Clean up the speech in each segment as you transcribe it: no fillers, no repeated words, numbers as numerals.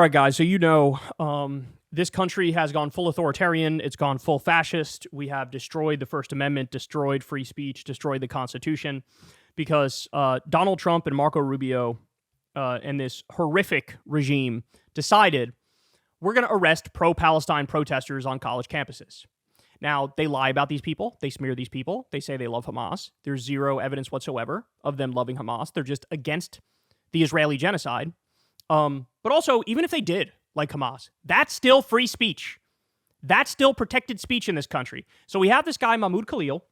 All right, guys, so this country has gone full authoritarian. It's gone full fascist. We have destroyed the First Amendment, destroyed free speech, destroyed the Constitution, because Donald Trump and Marco Rubio and this horrific regime decided we're going to arrest pro-Palestine protesters on college campuses. Now, they lie about these people. They smear these people. They say they love Hamas. There's zero evidence whatsoever of them loving Hamas. They're just against the Israeli genocide. But also, even if they did like Hamas, that's still free speech. That's still protected speech in this country. So we have this guy, Mahmoud Khalil,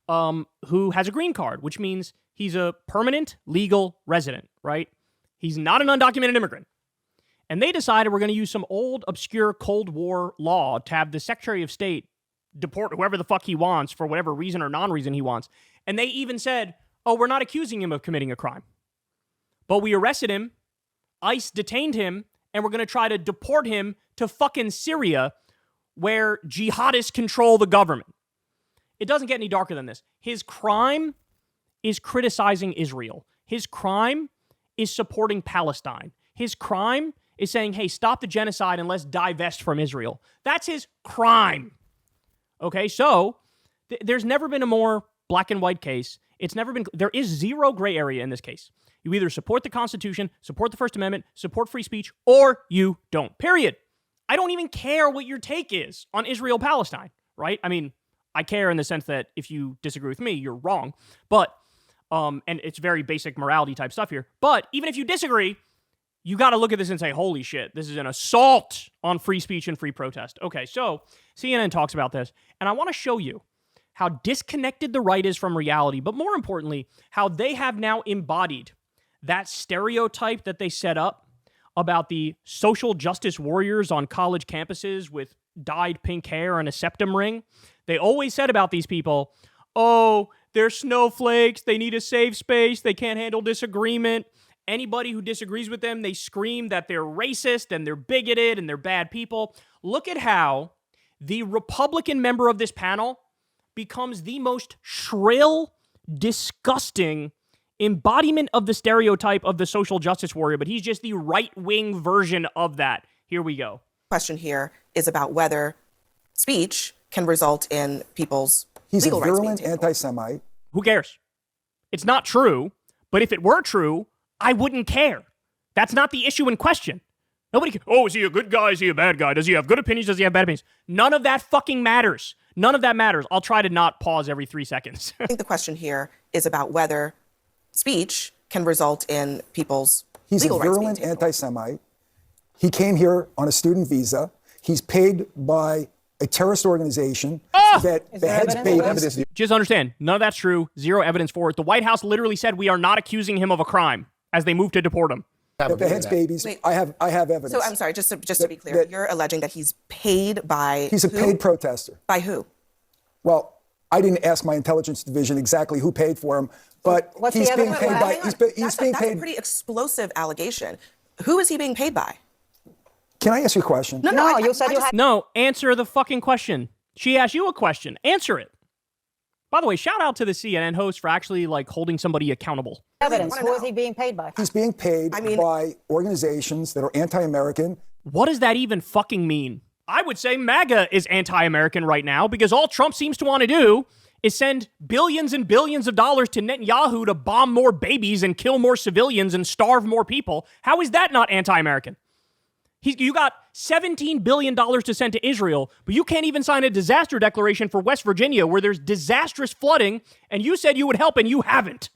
who has a green card, which means he's a permanent legal resident, right? He's not an undocumented immigrant. And they decided we're going to use some old, obscure Cold War law to have the Secretary of State deport whoever the fuck he wants for whatever reason or non-reason he wants. And they even said, oh, we're not accusing him of committing a crime. But we arrested him, ICE detained him, and we're going to try to deport him to fucking Syria, where jihadists control the government. It doesn't get any darker than this. His crime is criticizing Israel. His crime is supporting Palestine. His crime is saying, hey, stop the genocide and let's divest from Israel. That's his crime. Okay, so there's never been a more black and white case. There is zero gray area in this case. You either support the Constitution, support the First Amendment, support free speech, or you don't. Period. I don't even care what your take is on Israel-Palestine, right? I mean, I care in the sense that if you disagree with me, you're wrong. But, and it's very basic morality type stuff here. But even if you disagree, you got to look at this and say, holy shit, this is an assault on free speech and free protest. Okay, so CNN talks about this, and I want to show you how disconnected the right is from reality, but more importantly, how they have now embodied that stereotype that they set up about the social justice warriors on college campuses with dyed pink hair and a septum ring. They always said about these people, oh, they're snowflakes, they need a safe space, they can't handle disagreement. Anybody who disagrees with them, they scream that they're racist and they're bigoted and they're bad people. Look at how the Republican member of this panel becomes the most shrill, disgusting embodiment of the stereotype of the social justice warrior, but he's just the right-wing version of that. Here we go. Question here is about whether speech can result in people's legal rights. He's a virulent anti-Semite. Who cares? It's not true, but if it were true, I wouldn't care. That's not the issue in question. Nobody can, oh, is he a good guy? Is he a bad guy? Does he have good opinions? Does he have bad opinions? None of that fucking matters. None of that matters. I'll try to not pause every 3 seconds. I think the question here is about whether speech can result in people's legal rights. He's a virulent anti-Semite. He came here on a student visa. He's paid by a terrorist organization that the heads paid him. Just understand, none of that's true. Zero evidence for it. The White House literally said we are not accusing him of a crime as they move to deport him. The heads babies. Wait, I have evidence. So I'm sorry, just to be clear, you're alleging that he's paid by He's a paid protester. By who? Well, I didn't ask my intelligence division exactly who paid for him, but he's being paid by. That's a pretty explosive allegation. Who is he being paid by? Can I ask you a question? No, you said you had. No, answer the fucking question. She asked you a question. Answer it. By the way, shout out to the CNN host for actually holding somebody accountable. Evidence. Who is he being paid by? He's being paid by organizations that are anti-American. What does that even fucking mean? I would say MAGA is anti-American right now because all Trump seems to want to do is send billions and billions of dollars to Netanyahu to bomb more babies and kill more civilians and starve more people. How is that not anti-American? You got $17 billion to send to Israel, but you can't even sign a disaster declaration for West Virginia where there's disastrous flooding, and you said you would help, and you haven't.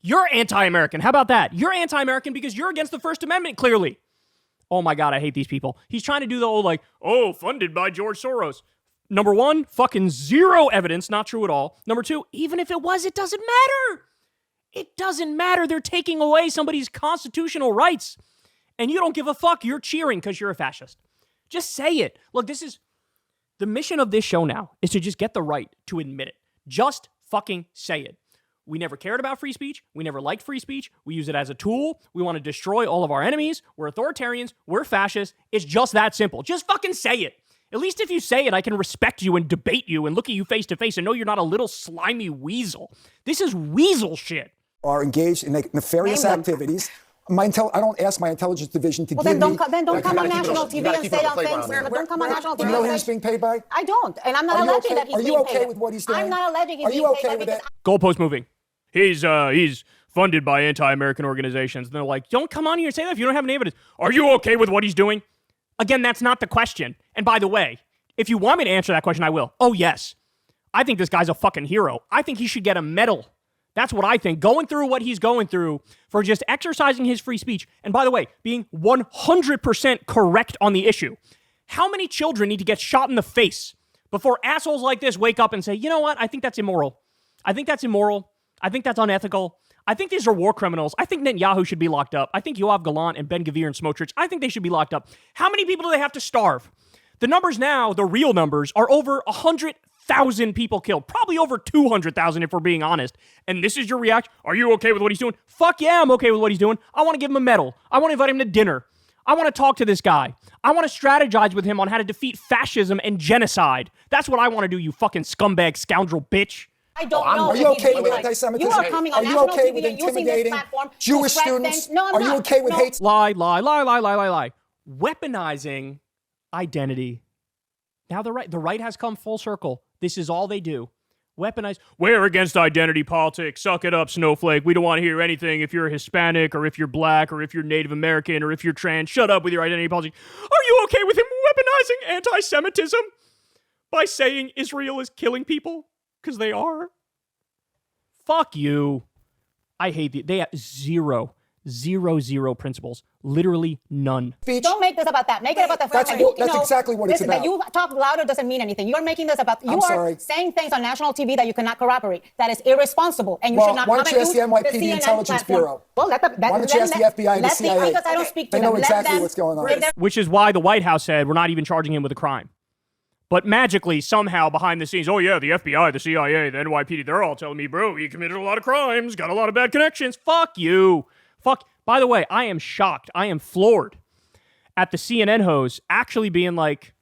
You're anti-American. How about that? You're anti-American because you're against the First Amendment, clearly. Oh my God, I hate these people. He's trying to do the old, funded by George Soros. Number one, fucking zero evidence, not true at all. Number two, even if it was, it doesn't matter. It doesn't matter. They're taking away somebody's constitutional rights. And you don't give a fuck. You're cheering because you're a fascist. Just say it. Look, this is the mission of this show now is to just get the right to admit it. Just fucking say it. We never cared about free speech. We never liked free speech. We use it as a tool. We want to destroy all of our enemies. We're authoritarians. We're fascists. It's just that simple. Just fucking say it. At least if you say it, I can respect you and debate you and look at you face to face and know you're not a little slimy weasel. This is weasel shit. Are engaged in nefarious activities. I don't ask my intelligence division to give me. Then don't come on national TV and say on things. Don't come on national TV. Do you know who he's being paid by? I don't, and I'm not alleging that he's being paid. Are you okay with what he's doing? I'm not alleging he's being paid. Are you okay with it? Goalpost moving. He's funded by anti-American organizations. And they're like, don't come on here and say that if you don't have any evidence. Are you okay with what he's doing? Again, that's not the question. And by the way, if you want me to answer that question, I will. Oh, yes. I think this guy's a fucking hero. I think he should get a medal. That's what I think. Going through what he's going through for just exercising his free speech. And by the way, being 100% correct on the issue. How many children need to get shot in the face before assholes like this wake up and say, you know what? I think that's immoral. I think that's immoral. I think that's unethical. I think these are war criminals. I think Netanyahu should be locked up. I think Yoav Gallant and Ben Gvir and Smotrich, I think they should be locked up. How many people do they have to starve? The numbers now, the real numbers, are over 100,000 people killed. Probably over 200,000 if we're being honest. And this is your reaction? Are you okay with what he's doing? Fuck yeah, I'm okay with what he's doing. I want to give him a medal. I want to invite him to dinner. I want to talk to this guy. I want to strategize with him on how to defeat fascism and genocide. That's what I want to do, you fucking scumbag, scoundrel bitch. I don't know. Are you okay with anti-Semitism? You are coming on national TV and using this platform Jewish students? No, I'm not. Are you okay with hate? Lie. Weaponizing identity. Now the right has come full circle. This is all they do. Weaponize. We're against identity politics. Suck it up, snowflake. We don't want to hear anything if you're Hispanic or if you're black or if you're Native American or if you're trans. Shut up with your identity politics. Are you okay with him weaponizing anti-Semitism by saying Israel is killing people? Because they are. Fuck you. I hate they have zero principles. Literally none. Don't make this about that. Make it about the fact that that's exactly what it's about. That you talk louder doesn't mean anything. You are making this about. You are saying things on national TV that you cannot corroborate. That is irresponsible, and you should not. Why don't you ask the NYPD Intelligence Bureau? Well, why don't you ask the FBI and the CIA? Because I don't speak to them. They know exactly what's going on. Which is why the White House said we're not even charging him with a crime. But magically, somehow, behind the scenes, oh yeah, the FBI, the CIA, the NYPD, they're all telling me, bro, he committed a lot of crimes, got a lot of bad connections. Fuck you. Fuck. By the way, I am shocked. I am floored at the CNN host actually being like,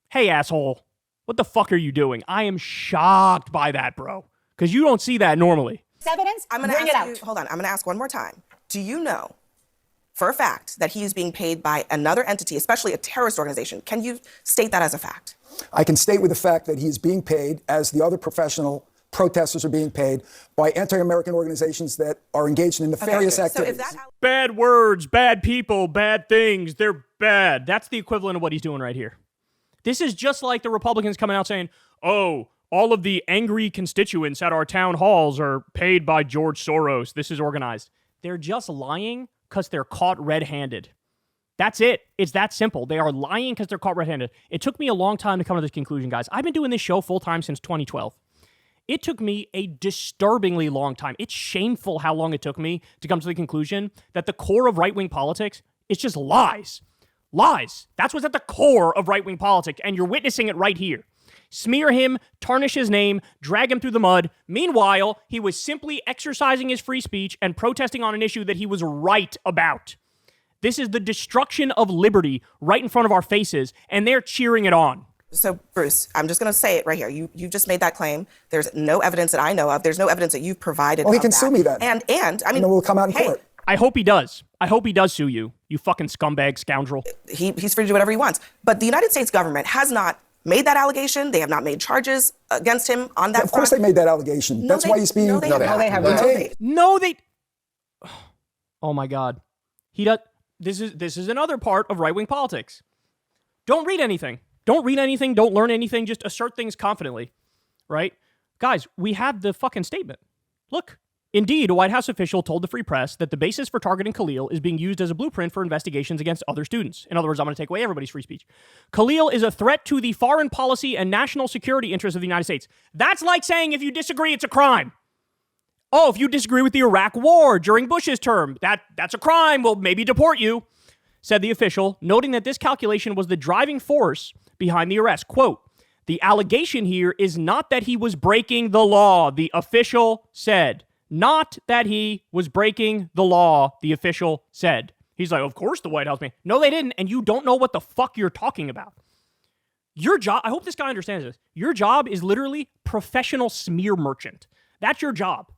hey, asshole, what the fuck are you doing? I am shocked by that, bro. Because you don't see that normally. Evidence? Bring it out. Hold on. I'm going to ask one more time. Do you know for a fact that he is being paid by another entity, especially a terrorist organization? Can you state that as a fact? I can state with the fact that he is being paid, as the other professional protesters are being paid, by anti-American organizations that are engaged in nefarious activities. Bad words, bad people, bad things. They're bad. That's the equivalent of what he's doing right here. This is just like the Republicans coming out saying, oh, all of the angry constituents at our town halls are paid by George Soros. This is organized. They're just lying because they're caught red-handed. That's it. It's that simple. They are lying because they're caught red-handed. It took me a long time to come to this conclusion, guys. I've been doing this show full-time since 2012. It took me a disturbingly long time. It's shameful how long it took me to come to the conclusion that the core of right-wing politics is just lies. Lies. That's what's at the core of right-wing politics, and you're witnessing it right here. Smear him, tarnish his name, drag him through the mud. Meanwhile, he was simply exercising his free speech and protesting on an issue that he was right about. This is the destruction of liberty right in front of our faces, and they're cheering it on. So, Bruce, I'm just going to say it right here. You just made that claim. There's no evidence that I know of. There's no evidence that you've provided. Well, he can sue me then. And I mean, we'll come out in court. I hope he does. I hope he does sue you, you fucking scumbag scoundrel. He's free to do whatever he wants. But the United States government has not made that allegation. They have not made charges against him on that. Of course they made that allegation. That's why he's being... No, they haven't. No, they... Oh, my God. He does... This is another part of right-wing politics. Don't read anything. Don't read anything. Don't learn anything. Just assert things confidently, right? Guys, we have the fucking statement. Look. Indeed, a White House official told the Free Press that the basis for targeting Khalil is being used as a blueprint for investigations against other students. In other words, I'm going to take away everybody's free speech. Khalil is a threat to the foreign policy and national security interests of the United States. That's like saying if you disagree, it's a crime. Oh, if you disagree with the Iraq war during Bush's term, that's a crime. We'll maybe deport you, said the official, noting that this calculation was the driving force behind the arrest. Quote, the allegation here is not that he was breaking the law, the official said. Not that he was breaking the law, the official said. He's like, of course the White House made. No, they didn't, and you don't know what the fuck you're talking about. Your job, I hope this guy understands this. Your job is literally professional smear merchant. That's your job.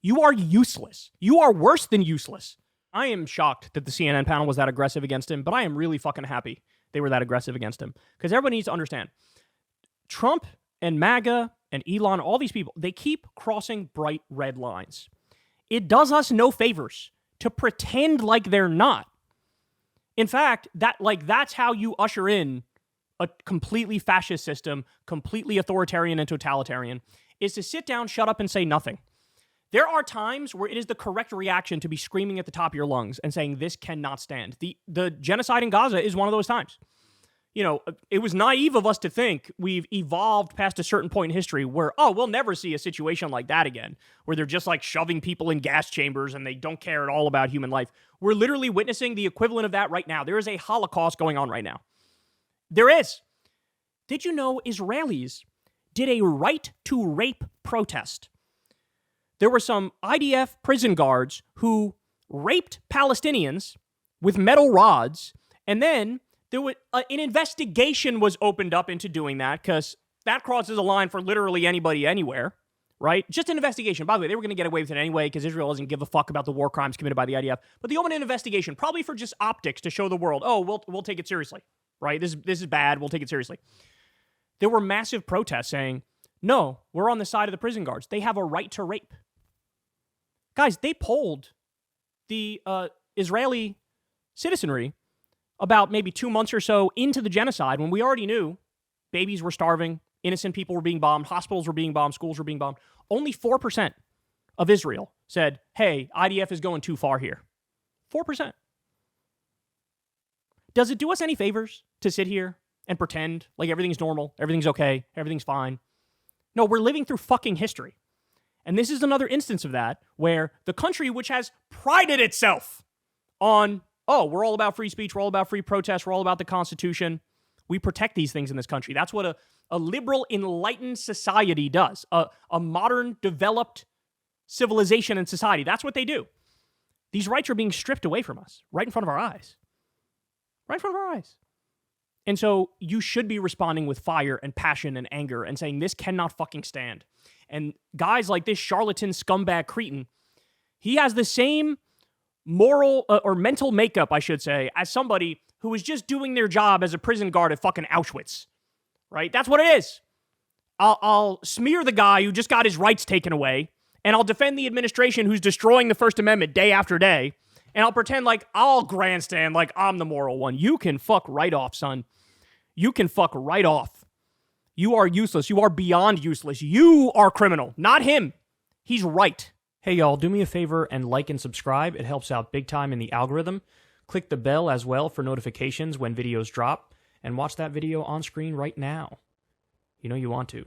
You are useless. You are worse than useless. I am shocked that the CNN panel was that aggressive against him, but I am really fucking happy they were that aggressive against him. Because everybody needs to understand, Trump and MAGA and Elon, all these people, they keep crossing bright red lines. It does us no favors to pretend like they're not. In fact, that's how you usher in a completely fascist system, completely authoritarian and totalitarian, is to sit down, shut up, and say nothing. There are times where it is the correct reaction to be screaming at the top of your lungs and saying, this cannot stand. The genocide in Gaza is one of those times. You know, it was naive of us to think we've evolved past a certain point in history where, we'll never see a situation like that again, where they're just like shoving people in gas chambers and they don't care at all about human life. We're literally witnessing the equivalent of that right now. There is a Holocaust going on right now. There is. Did you know Israelis did a right to rape protest? There were some IDF prison guards who raped Palestinians with metal rods, and then there was an investigation was opened up into doing that, because that crosses a line for literally anybody anywhere, right? Just an investigation. By the way, they were going to get away with it anyway because Israel doesn't give a fuck about the war crimes committed by the IDF. But they opened an investigation, probably for just optics, to show the world, we'll take it seriously, right? This is bad. We'll take it seriously. There were massive protests saying, no, we're on the side of the prison guards. They have a right to rape. Guys, they polled the Israeli citizenry about maybe 2 months or so into the genocide, when we already knew babies were starving, innocent people were being bombed, hospitals were being bombed, schools were being bombed. Only 4% of Israel said, hey, IDF is going too far here. 4%. Does it do us any favors to sit here and pretend like everything's normal, everything's okay, everything's fine? No, we're living through fucking history. And this is another instance of that, where the country which has prided itself on, we're all about free speech, we're all about free protest, we're all about the Constitution. We protect these things in this country. That's what a liberal, enlightened society does. A modern, developed civilization and society. That's what they do. These rights are being stripped away from us right in front of our eyes. Right in front of our eyes. And so you should be responding with fire and passion and anger and saying, this cannot fucking stand. And guys like this charlatan scumbag cretin, he has the same moral or mental makeup, I should say, as somebody who is just doing their job as a prison guard at fucking Auschwitz, right? That's what it is. I'll smear the guy who just got his rights taken away, and I'll defend the administration who's destroying the First Amendment day after day, and I'll pretend like I'll grandstand like I'm the moral one. You can fuck right off, son. You can fuck right off. You are useless. You are beyond useless. You are criminal, not him. He's right. Hey, y'all, do me a favor and like and subscribe. It helps out big time in the algorithm. Click the bell as well for notifications when videos drop, and watch that video on screen right now. You know you want to.